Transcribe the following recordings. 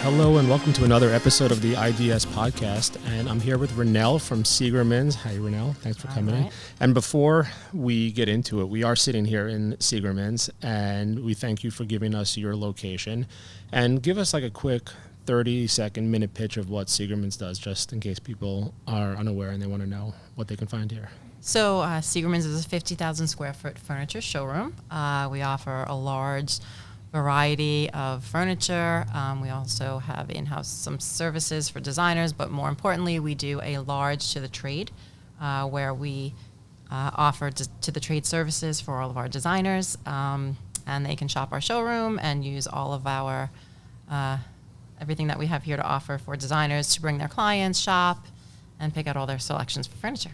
Hello and welcome to another episode of the IDS podcast, and I'm here with Ronelle from Seigerman. Hi, Ronnell. Thanks for coming in. And before we get into it, we are sitting here in Seigerman's, and we thank you for giving us your location. And give us like a quick 30-second minute pitch of what Seigerman's does, just in case people are unaware and they want to know what they can find here. So Seigerman's is a 50,000 square foot furniture showroom. We offer a large variety of furniture. We also have in-house some services for designers, but more importantly, we do a large to the trade where we offer to the trade services for all of our designers, and they can shop our showroom and use all of our everything that we have here to offer for designers to bring their clients, shop, and pick out all their selections for furniture.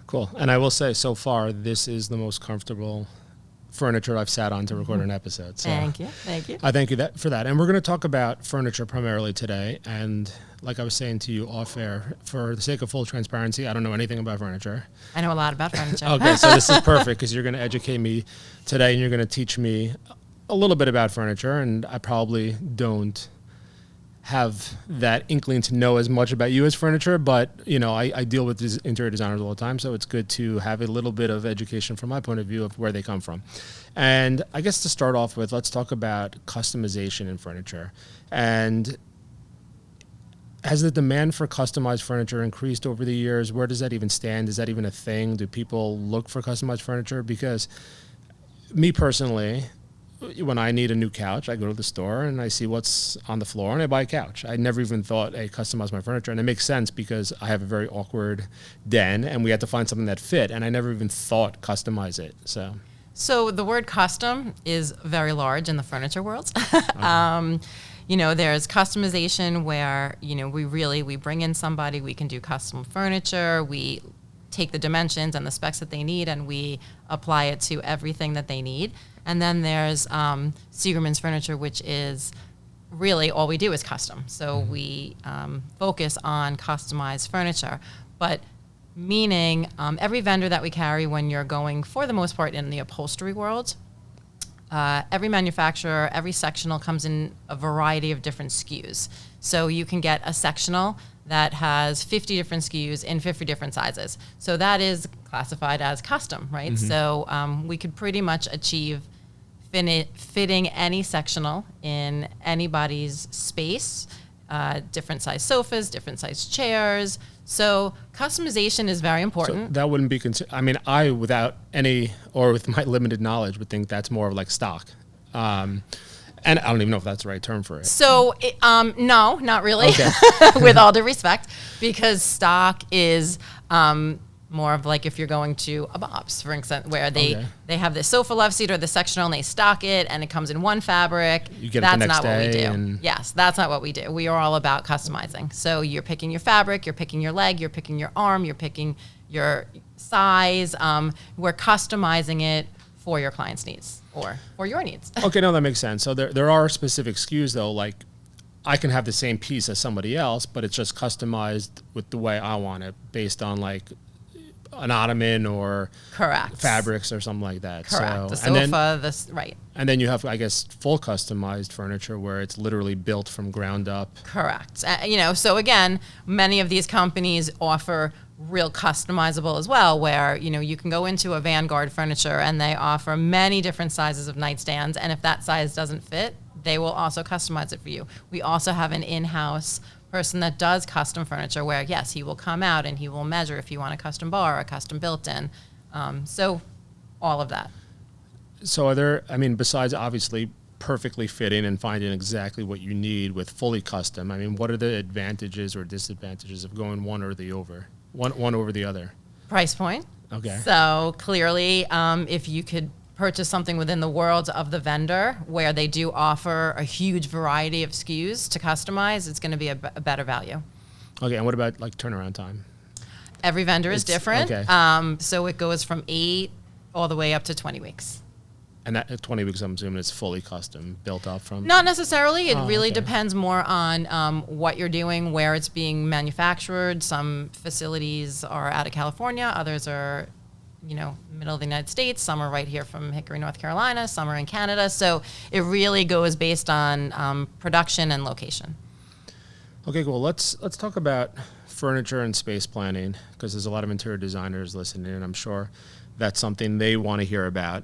Cool. And I will say, so far, this is the most comfortable furniture I've sat on to record an episode. So Thank you. I thank you for that. And we're going to talk about furniture primarily today. And like I was saying to you off air, for the sake of full transparency, I don't know anything about furniture. I know a lot about furniture. Okay, so this is perfect because you're going to educate me today and you're going to teach me a little bit about furniture. And I probably don't have that inkling to know as much about you as furniture, but you know, I deal with these interior designers all the time, so it's good to have a little bit of education from my point of view of where they come from. And I guess to start off with, let's talk about customization in furniture. And has the demand for customized furniture increased over the years? Where does that even stand? Is that even a thing? Do people look for customized furniture? Because me personally, when I need a new couch, I go to the store and I see what's on the floor and I buy a couch. I never even thought, hey, customize my furniture. And it makes sense because I have a very awkward den and we had to find something that fit. And I never even thought customize it. So the word custom is very large in the furniture world. Okay. You know, there's customization where, you know, we bring in somebody, we can do custom furniture, we take the dimensions and the specs that they need and we apply it to everything that they need. And then there's Seigerman's Furniture, which is really all we do is custom. So we focus on customized furniture. But meaning every vendor that we carry, when you're going, for the most part, in the upholstery world, every manufacturer, every sectional comes in a variety of different SKUs. So you can get a sectional that has 50 different SKUs in 50 different sizes. So that is classified as custom, right? Mm-hmm. So we could pretty much achieve fitting any sectional in anybody's space, different size sofas, different size chairs. So customization is very important. So that wouldn't be I mean, I, without any, or with my limited knowledge, would think that's more of like stock. And I don't even know if that's the right term for it. So, no, not really, okay. With all due respect, because stock is more of like if you're going to a Bob's, for instance, where they have this sofa love seat or the sectional and they stock it and it comes in one fabric. You get that's it the next not what we day do. Yes, that's not what we do. We are all about customizing. So you're picking your fabric, you're picking your leg, you're picking your arm, you're picking your size. We're customizing it for your client's needs or for your needs. Okay, no, that makes sense. So there are specific SKUs though, like I can have the same piece as somebody else, but it's just customized with the way I want it based on like an ottoman or correct fabrics or something like that. Correct. The sofa, right. And then you have, I guess, full customized furniture where it's literally built from ground up. Correct. You know, so again, many of these companies offer real customizable as well, where, you know, you can go into a Vanguard Furniture and they offer many different sizes of nightstands. And if that size doesn't fit, they will also customize it for you. We also have an in-house person that does custom furniture where, yes, he will come out and he will measure if you want a custom bar or a custom built-in. So all of that. So are there, I mean, besides obviously perfectly fitting and finding exactly what you need with fully custom, I mean, what are the advantages or disadvantages of going one over the other? Price point. Okay. So clearly, if you could purchase something within the world of the vendor where they do offer a huge variety of SKUs to customize, it's going to be a better value. Okay, and what about like turnaround time? Every vendor is different. Okay. So it goes from 8 all the way up to 20 weeks. And that 20 weeks, I'm assuming, is fully custom, built up from? Not necessarily. It really depends more on what you're doing, where it's being manufactured. Some facilities are out of California. Others are, you know, middle of the United States. Some are right here from Hickory, North Carolina. Some are in Canada. So it really goes based on production and location. Okay, cool. Let's talk about furniture and space planning, because there's a lot of interior designers listening, and I'm sure that's something they want to hear about.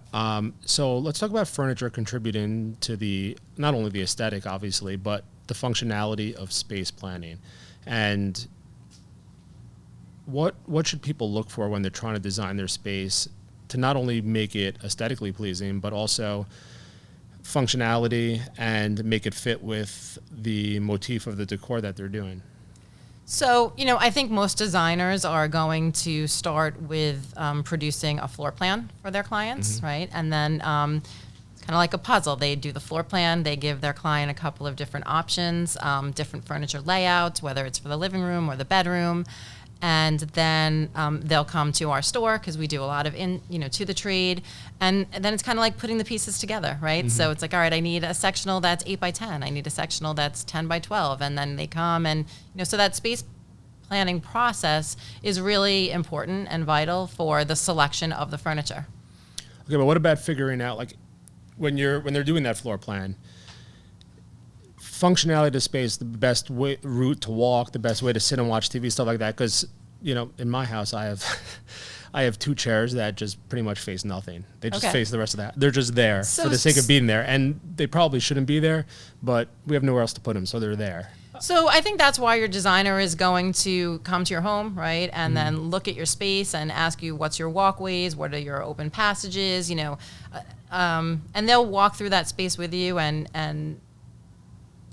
So let's talk about furniture contributing to the not only the aesthetic, obviously, but the functionality of space planning. And what should people look for when they're trying to design their space to not only make it aesthetically pleasing, but also functionality and make it fit with the motif of the decor that they're doing? So, I think most designers are going to start with producing a floor plan for their clients, right? And then it's kind of like a puzzle. They do the floor plan, they give their client a couple of different options, different furniture layouts, whether it's for the living room or the bedroom. And then they'll come to our store because we do a lot of to the trade. And then it's kind of like putting the pieces together, right? So it's like, all right, I need a sectional that's 8 by 10. I need a sectional that's 10 by 12. And then they come and, so that space planning process is really important and vital for the selection of the furniture. Okay, but what about figuring out, like, when they're doing that floor plan, functionality of the space, the best route to walk, the best way to sit and watch TV, stuff like that. Because in my house, I have 2 chairs that just pretty much face nothing. They just face the rest of that. They're just there for the sake of being there, and they probably shouldn't be there, but we have nowhere else to put them, so they're there. So I think that's why your designer is going to come to your home, right, and then look at your space and ask you what's your walkways, what are your open passages, and they'll walk through that space with you and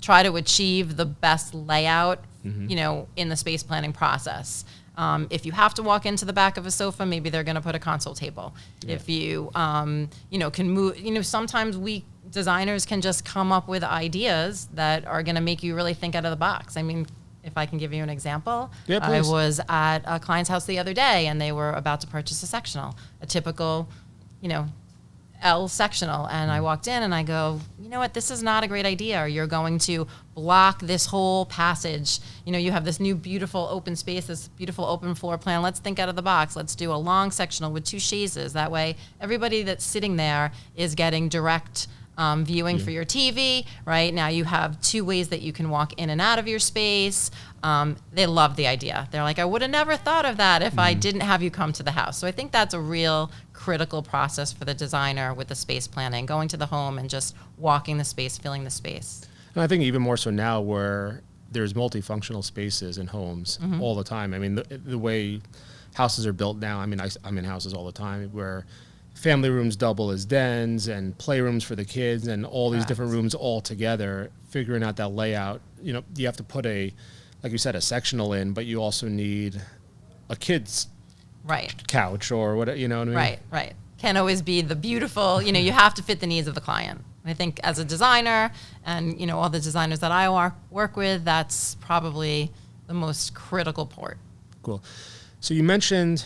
try to achieve the best layout, in the space planning process. If you have to walk into the back of a sofa, maybe they're going to put a console table. Yeah. If you, can move, sometimes we designers can just come up with ideas that are going to make you really think out of the box. I mean, if I can give you an example, yeah, I was at a client's house the other day, and they were about to purchase a sectional, a typical, L sectional, and I walked in and I go, you know what, this is not a great idea. You're going to block this whole passage. You have this new beautiful open space, this beautiful open floor plan. Let's think out of the box. Let's do a long sectional with 2 chaises. That way, everybody that's sitting there is getting direct viewing for your TV, right? Now you have 2 ways that you can walk in and out of your space. They love the idea. They're like, I would have never thought of that if I didn't have you come to the house. So I think that's a real critical process for the designer with the space planning, going to the home and just walking the space, filling the space. And I think even more so now where there's multifunctional spaces in homes all the time. I mean, the way houses are built now, I mean, I'm in houses all the time where family rooms double as dens and playrooms for the kids and all these different rooms all together, figuring out that layout. You have to put like you said, a sectional in, but you also need a kid's couch or what, what I mean? Right. Can't always be the beautiful, you have to fit the needs of the client. I think as a designer and, all the designers that I work with, that's probably the most critical part. Cool. So you mentioned,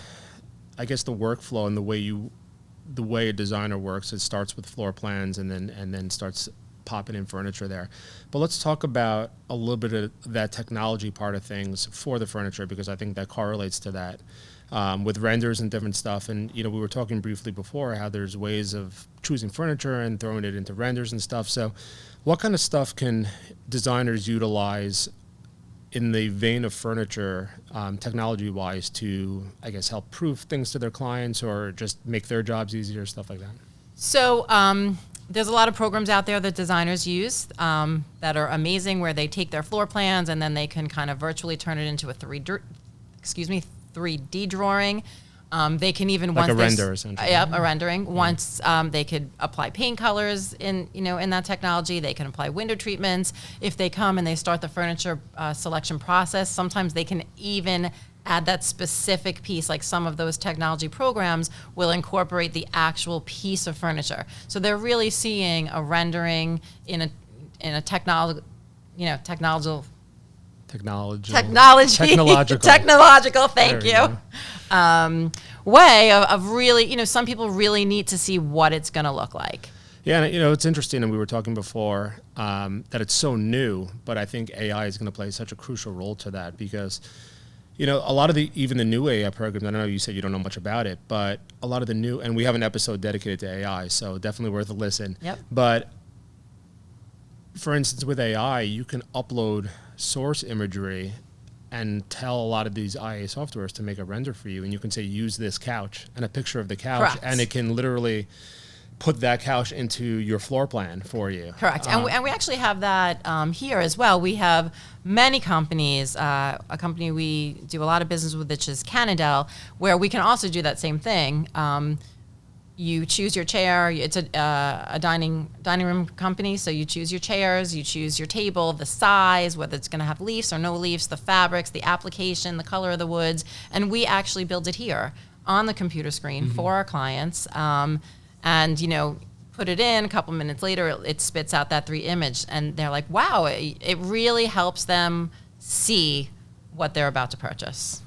I guess, the workflow and the way a designer works. It starts with floor plans and then starts popping in furniture there. But let's talk about a little bit of that technology part of things for the furniture, because I think that correlates to that with renders and different stuff. And, we were talking briefly before how there's ways of choosing furniture and throwing it into renders and stuff. So what kind of stuff can designers utilize in the vein of furniture, technology-wise, to, I guess, help prove things to their clients or just make their jobs easier, stuff like that? So there's a lot of programs out there that designers use that are amazing, where they take their floor plans and then they can kind of virtually turn it into a 3D drawing. They can even like a render, essentially. Yep, a rendering. Once they could apply paint colors in that technology. They can apply window treatments. If they come and they start the furniture selection process, sometimes they can even add that specific piece. Like some of those technology programs will incorporate the actual piece of furniture. So they're really seeing a rendering in a technological. Thank you. Way of really, some people really need to see what it's going to look like. Yeah, and it's interesting, and we were talking before that it's so new, but I think AI is going to play such a crucial role to that, because a lot of even the new AI programs, I know you said you don't know much about it, but a lot of the new, and we have an episode dedicated to AI, so definitely worth a listen. Yep. But for instance, with AI, you can upload source imagery and tell a lot of these IA softwares to make a render for you, and you can say use this couch and a picture of the couch. Correct. And it can literally put that couch into your floor plan for you. Correct. And we actually have that here as well. We have many companies, a company we do a lot of business with, which is Canadell, where we can also do that same thing. You choose your chair. It's a dining room company, so you choose your chairs, you choose your table, the size, whether it's going to have leaves or no leaves, the fabrics, the application, the color of the woods, and we actually build it here on the computer screen for our clients. And put it in. A couple minutes later, it spits out that 3 image, and they're like, "Wow!" It really helps them see what they're about to purchase.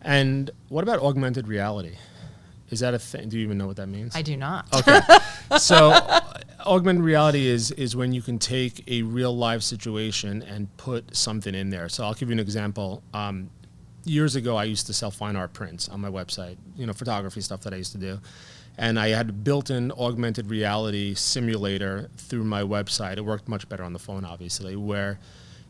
And what about augmented reality? Is that a thing? Do you even know what that means? I do not. Okay. So augmented reality is when you can take a real live situation and put something in there. So I'll give you an example. Years ago, I used to sell fine art prints on my website, photography stuff that I used to do. And I had a built-in augmented reality simulator through my website. It worked much better on the phone, obviously, where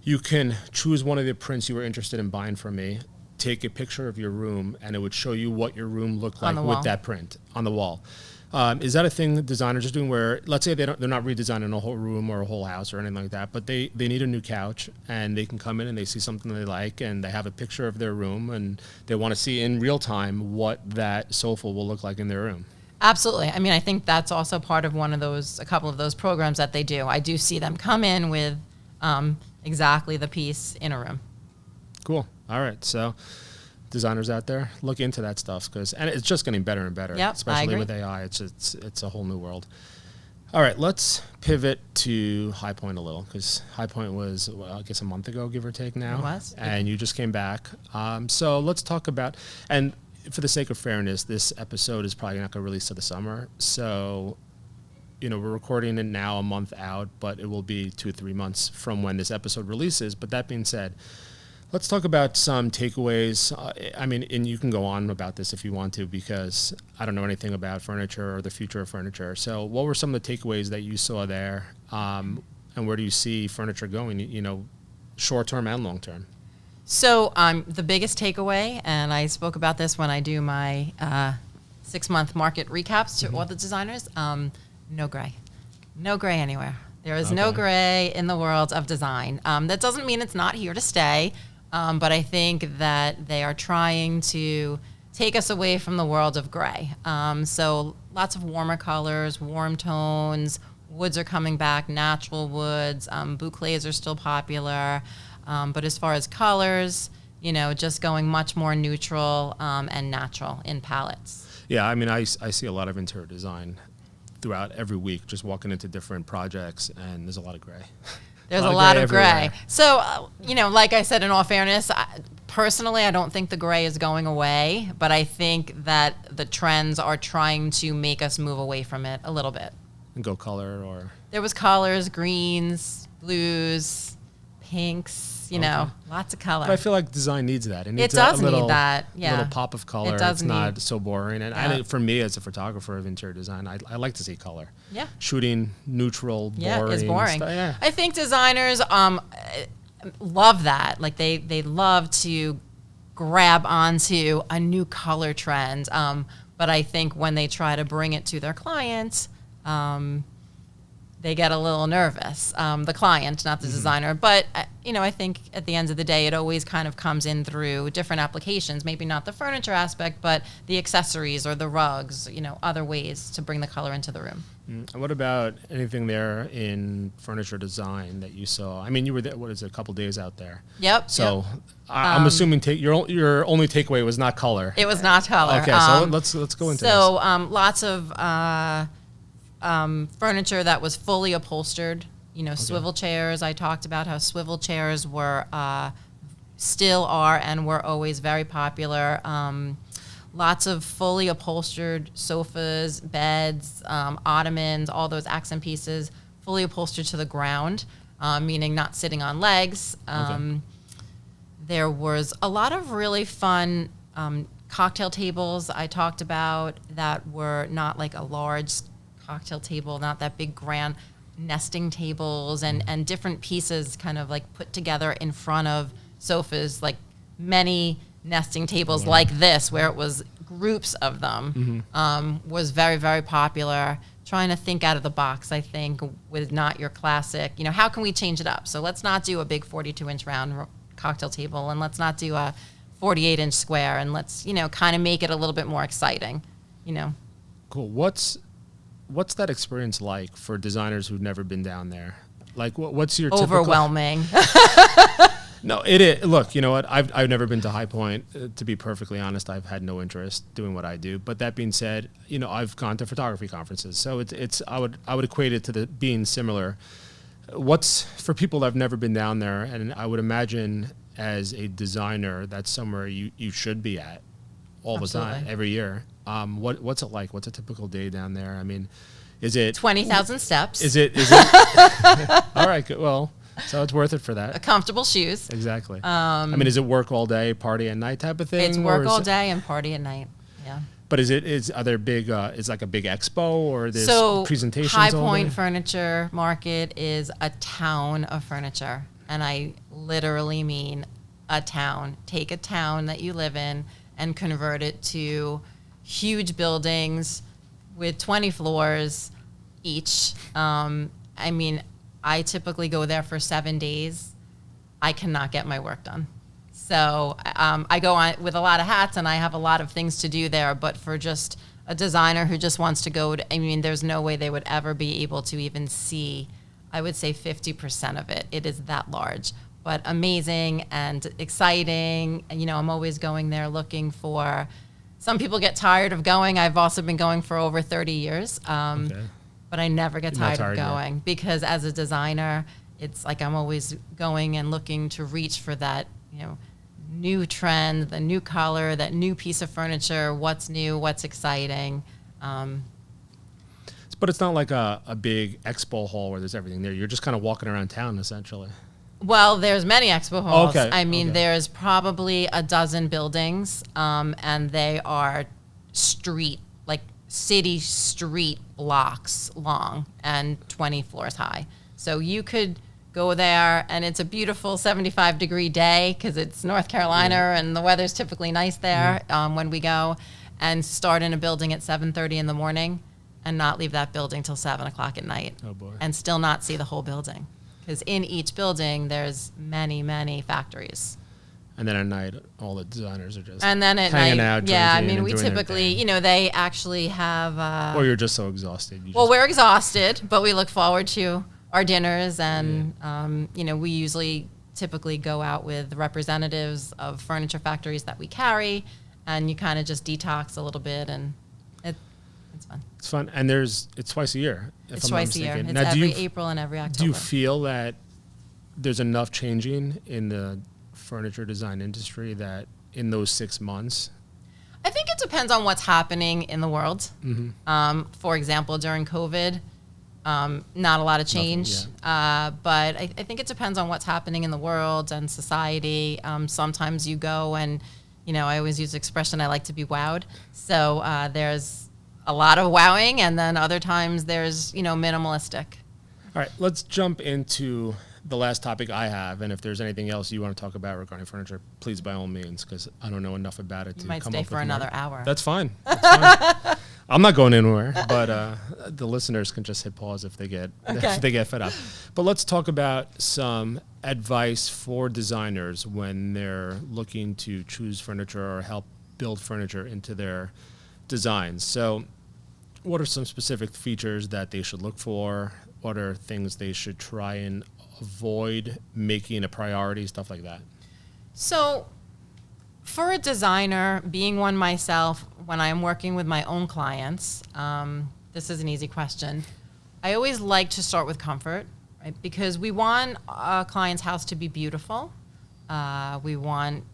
you can choose one of the prints you were interested in buying from me, take a picture of your room, and it would show you what your room looked like with that print on the wall. Is that a thing that designers are doing where, let's say they're not redesigning a whole room or a whole house or anything like that, but they need a new couch, and they can come in and they see something they like, and they have a picture of their room, and they want to see in real time what that sofa will look like in their room? Absolutely. I mean, I think that's also part of a couple of those programs that they do. I do see them come in with exactly the piece in a room. Cool. All right. So designers out there, look into that stuff, and it's just getting better and better. Yep, especially with AI. It's a whole new world. All right, let's pivot to High Point a little, because High Point was, I guess, a month ago, give or take now. It was. And you just came back. So let's talk about, and for the sake of fairness, this episode is probably not going to release to the summer. So, we're recording it now a month out, but it will be 2 or 3 months from when this episode releases. But that being said, let's talk about some takeaways. And you can go on about this if you want to, because I don't know anything about furniture or the future of furniture. So what were some of the takeaways that you saw there? And where do you see furniture going, short term and long term? So the biggest takeaway, and I spoke about this when I do my 6-month market recaps to all the designers, no gray. No gray anywhere. There is no gray in the world of design. That doesn't mean it's not here to stay, but I think that they are trying to take us away from the world of gray. So lots of warmer colors, warm tones, woods are coming back, natural woods, bouclés are still popular. But as far as colors, just going much more neutral and natural in palettes. Yeah, I see a lot of interior design throughout every week, just walking into different projects, and there's a lot of gray. There's a lot of gray. So, like I said, in all fairness, personally, I don't think the gray is going away, but I think that the trends are trying to make us move away from it a little bit. And go color, or? There was colors, greens, blues, pinks, lots of color. But I feel like design needs that. It needs need that, yeah. Little pop of color. It's not so boring. And for me, as a photographer of interior design, I like to see color. Yeah. Shooting neutral, boring. Yeah, it's boring. Stuff, yeah. I think designers love that. Like they love to grab onto a new color trend. But I think when they try to bring it to their clients, they get a little nervous, the client, not the designer. But, I think at the end of the day, it always kind of comes in through different applications, maybe not the furniture aspect, but the accessories or the rugs, other ways to bring the color into the room. And what about anything there in furniture design that you saw? You were there, a couple days out there? Yep. So I'm assuming your only takeaway was not color. It was not color. Okay, so let's go into this. So lots of furniture that was fully upholstered, swivel chairs. I talked about how swivel chairs were, still are, and were always very popular. Lots of fully upholstered sofas, beds, ottomans, all those accent pieces, fully upholstered to the ground, meaning not sitting on legs. There was a lot of really fun cocktail tables I talked about that were not like a large cocktail table, not that big grand, nesting tables and different pieces kind of like put together in front of sofas, like many nesting tables like this, where it was groups of them, was very, very popular. Trying to think out of the box, I think, with not your classic, how can we change it up? So let's not do a big 42-inch round cocktail table, and let's not do a 48-inch square, and let's, kind of make it a little bit more exciting, Cool. What's that experience like for designers who've never been down there? Like, what's your overwhelming? No, it is. Look, you know what? I've never been to High Point. To be perfectly honest, I've had no interest doing what I do. But that being said, I've gone to photography conferences, so it's I would equate it to the being similar. What's for people that have never been down there, and I would imagine as a designer, that's somewhere you should be at all Absolutely. the time, every year. What's it like? What's a typical day down there? I mean, is it 20,000 steps? Is it? All right. Good. Well. So it's worth it for that. Comfortable shoes. Exactly. I mean, is it work all day, party at night type of thing? It's work all day and party at night. Yeah. But are there big? Is like a big expo or there's presentations? High all Point day? Furniture Market is a town of furniture, and I literally mean a town. Take a town that you live in and convert it to huge buildings with 20 floors each. I typically go there for 7 days. I cannot get my work done. So I go on with a lot of hats, and I have a lot of things to do there. But for just a designer who just wants to go there's no way they would ever be able to even see, I would say 50% of it. It is that large. But amazing and exciting. And, I'm always going there looking for, some people get tired of going. I've also been going for over 30 years. Okay. But I never get tired of going yet. Because as a designer, it's like I'm always going and looking to reach for that, new trend, the new color, that new piece of furniture, what's new, what's exciting. But it's not like a big expo hall where there's everything there. You're just kind of walking around town, essentially. Well, there's many expo halls. Okay. There's probably a dozen buildings, and they are city street blocks long and 20 floors high. So you could go there, and it's a beautiful 75-degree day because it's North Carolina and the weather's typically nice there when we go, and start in a building at 7:30 in the morning and not leave that building till 7 o'clock at night. Oh boy. And still not see the whole building, because in each building there's many, many factories. And then at night, all the designers are just and then at hanging night, out, yeah. drinking, We and doing their typically, thing. they actually have. Or you're just so exhausted. We're exhausted, but we look forward to our dinners, and we usually typically go out with representatives of furniture factories that we carry, and you kind of just detox a little bit, and it's fun. It's fun, and it's twice a year. It's twice a year. It's now, every April and every October. Do you feel that there's enough changing in the furniture design industry that in those 6 months? I think it depends on what's happening in the world. For example, during COVID, not a lot of change. But I think it depends on what's happening in the world and society. Sometimes you go and, I always use the expression, I like to be wowed. So there's a lot of wowing, and then other times there's, minimalistic. All right, let's jump into the last topic I have, and if there's anything else you want to talk about regarding furniture, please by all means, because I don't know enough about it to might come stay up for with another more. hour. That's fine. I'm not going anywhere, but the listeners can just hit pause if they get fed up. But let's talk about some advice for designers when they're looking to choose furniture or help build furniture into their designs. So what are some specific features that they should look for? What are things they should try and avoid making a priority, stuff like that? So for a designer, being one myself, when I'm working with my own clients, this is an easy question. I always like to start with comfort, right? Because we want a client's house to be beautiful. We want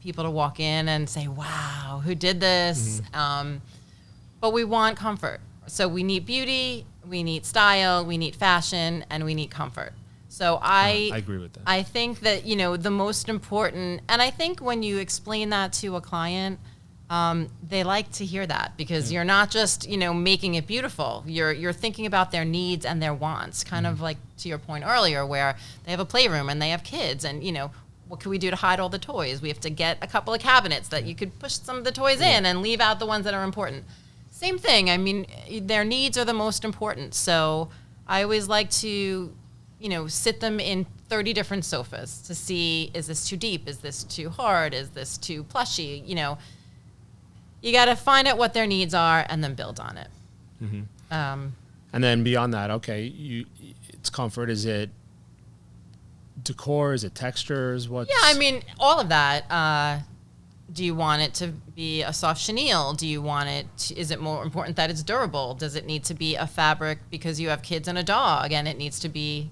people to walk in and say, wow, who did this? But we want comfort. So we need beauty, we need style, we need fashion, and we need comfort. So I agree with that. I think that, the most important, and I think when you explain that to a client, they like to hear that because you're not just, making it beautiful. You're thinking about their needs and their wants, kind of like to your point earlier where they have a playroom and they have kids and, what can we do to hide all the toys? We have to get a couple of cabinets that you could push some of the toys in and leave out the ones that are important. Same thing. I mean, their needs are the most important. So I always like to, sit them in 30 different sofas to see, is this too deep? Is this too hard? Is this too plushy? You got to find out what their needs are and then build on it. Mm-hmm. And then beyond that, okay, it's comfort. Is it decor? Is it textures? What's... Yeah, I mean, all of that. Do you want it to be a soft chenille? Do you want it is it more important that it's durable? Does it need to be a fabric because you have kids and a dog and it needs to be,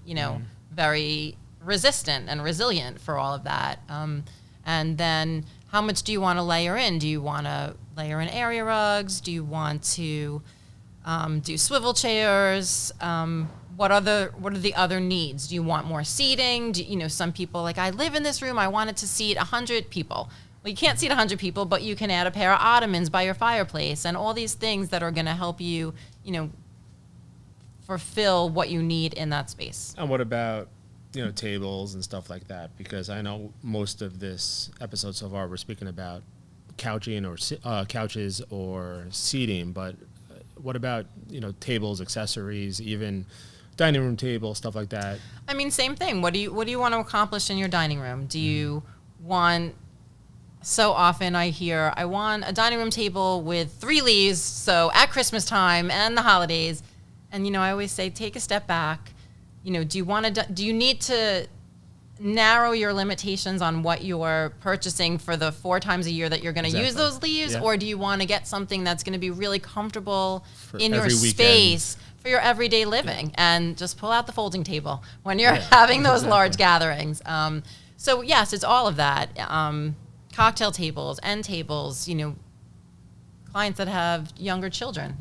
very resistant and resilient for all of that? And then how much do you want to layer in? Do you want to layer in area rugs? Do you want to do swivel chairs? What are the other needs? Do you want more seating? Some people like, I live in this room, I want it to seat 100 people. Well, you can't seat 100 people, but you can add a pair of ottomans by your fireplace and all these things that are going to help you, fulfill what you need in that space. And what about, tables and stuff like that? Because I know most of this episode so far we're speaking about couching or couches or seating, but what about, tables, accessories, even dining room table, stuff like that? I mean, same thing. What do you want to accomplish in your dining room? Do you want... So often I hear, I want a dining room table with 3 leaves, so at Christmas time and the holidays. And, I always say, take a step back. Do you need to narrow your limitations on what you're purchasing for the 4 times a year that you're going to use those leaves? Yeah. Or do you want to get something that's going to be really comfortable in your space for your everyday living? Yeah. And just pull out the folding table when you're having those large gatherings. So, yes, it's all of that. Cocktail tables, end tables, clients that have younger children,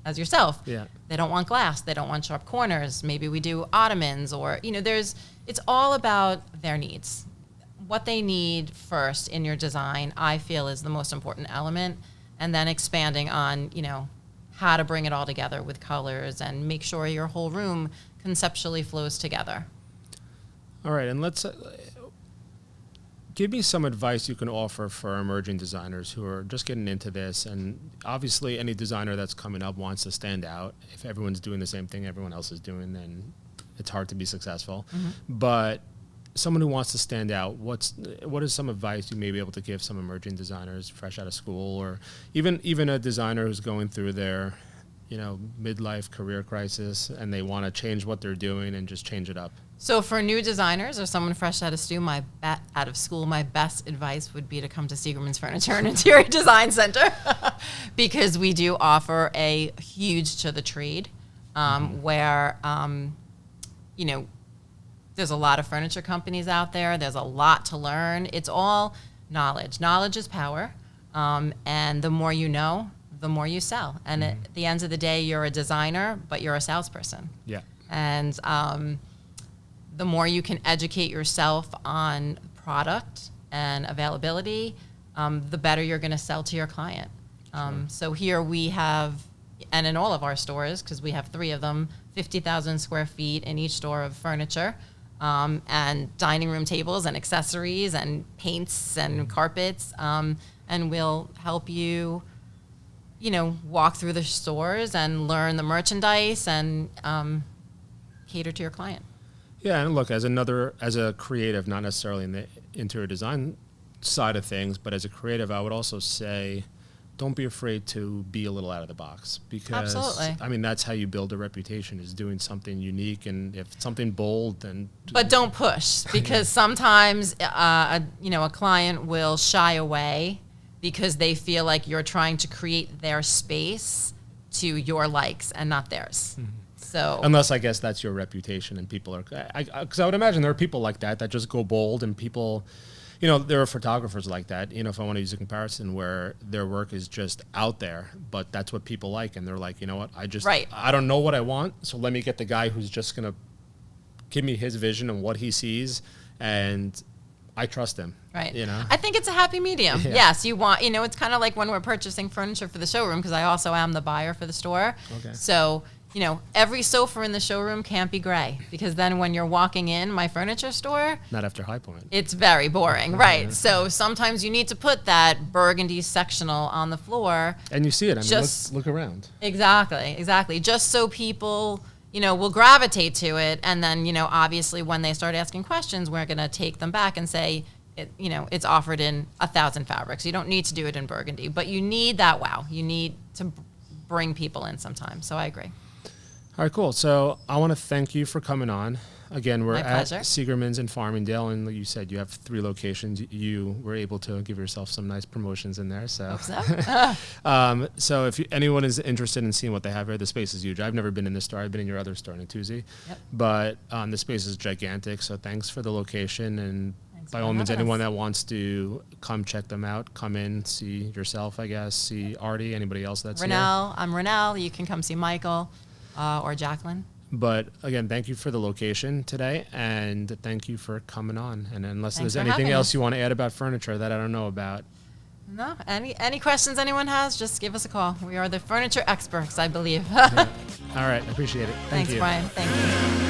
as yourself. Yeah. They don't want glass. They don't want sharp corners. Maybe we do ottomans or, it's all about their needs. What they need first in your design, I feel, is the most important element. And then expanding on, how to bring it all together with colors and make sure your whole room conceptually flows together. All right. And let's... give me some advice you can offer for emerging designers who are just getting into this. And obviously any designer that's coming up wants to stand out. If everyone's doing the same thing everyone else is doing, then it's hard to be successful. Mm-hmm. But someone who wants to stand out, what is some advice you may be able to give some emerging designers fresh out of school, or even a designer who's going through their midlife career crisis and they want to change what they're doing and just change it up? So for new designers or someone fresh out of school, my best advice would be to come to Seigerman's Furniture and Interior Design Center because we do offer a huge to the trade where, there's a lot of furniture companies out there. There's a lot to learn. It's all knowledge. Knowledge is power. And the more you know, the more you sell. And at the end of the day, you're a designer, but you're a salesperson. Yeah. And the more you can educate yourself on product and availability, the better you're going to sell to your client. So here we have, and in all of our stores, because we have 3 of them, 50,000 square feet in each store of furniture, and dining room tables and accessories and paints and carpets, and we'll help you, walk through the stores and learn the merchandise and cater to your client. Yeah, and look, as a creative, not necessarily in the interior design side of things, but as a creative, I would also say, don't be afraid to be a little out of the box, because absolutely. I mean, that's how you build a reputation, is doing something unique, and if it's something bold, then... But don't push, because sometimes, a client will shy away because they feel like you're trying to create their space to your likes and not theirs. Mm-hmm. So, unless, I guess, that's your reputation and people are... Because I would imagine there are people like that just go bold, and people... there are photographers like that, if I want to use a comparison, where their work is just out there, but that's what people like. And they're like, you know what, I don't know what I want, so let me get the guy who's just going to give me his vision and what he sees, and I trust him. Right. You know? I think it's a happy medium. Yeah. Yes, you want, it's kind of like when we're purchasing furniture for the showroom, because I also am the buyer for the store. Okay. So, every sofa in the showroom can't be gray, because then when you're walking in my furniture store, Not after High Point. it's very boring. Right. So sometimes you need to put that burgundy sectional on the floor. And you see it. I mean, Just- look around. Exactly. Just so people, will gravitate to it. And then, obviously when they start asking questions, we're going to take them back and say, it's offered in 1,000 fabrics. You don't need to do it in burgundy, but you need that wow. You need to bring people in sometimes. So I agree. All right, cool. So I want to thank you for coming on. Again, we're My at pleasure. Seigerman's in Farmingdale, and like you said, you have 3 locations. You were able to give yourself some nice promotions in there. So, Hope so. so if anyone is interested in seeing what they have here, the space is huge. I've never been in this store. I've been in your other store in Tuesday, Yep. but the space is gigantic. So thanks for the location, and Thanks by for all means, having anyone us. that wants to come check them out, come in, see yourself, I guess, see Artie, anybody else that's here. Ronnell, I'm Ronnell. You can come see Michael or Jacqueline. But again, thank you for the location today, and thank you for coming on. And unless Thanks there's for anything having else us. you want to add about furniture that I don't know about, No, any questions anyone has, just give us a call. We are the furniture experts, I believe. all right, I appreciate it. Thank Thanks, you. Brian. Thank you.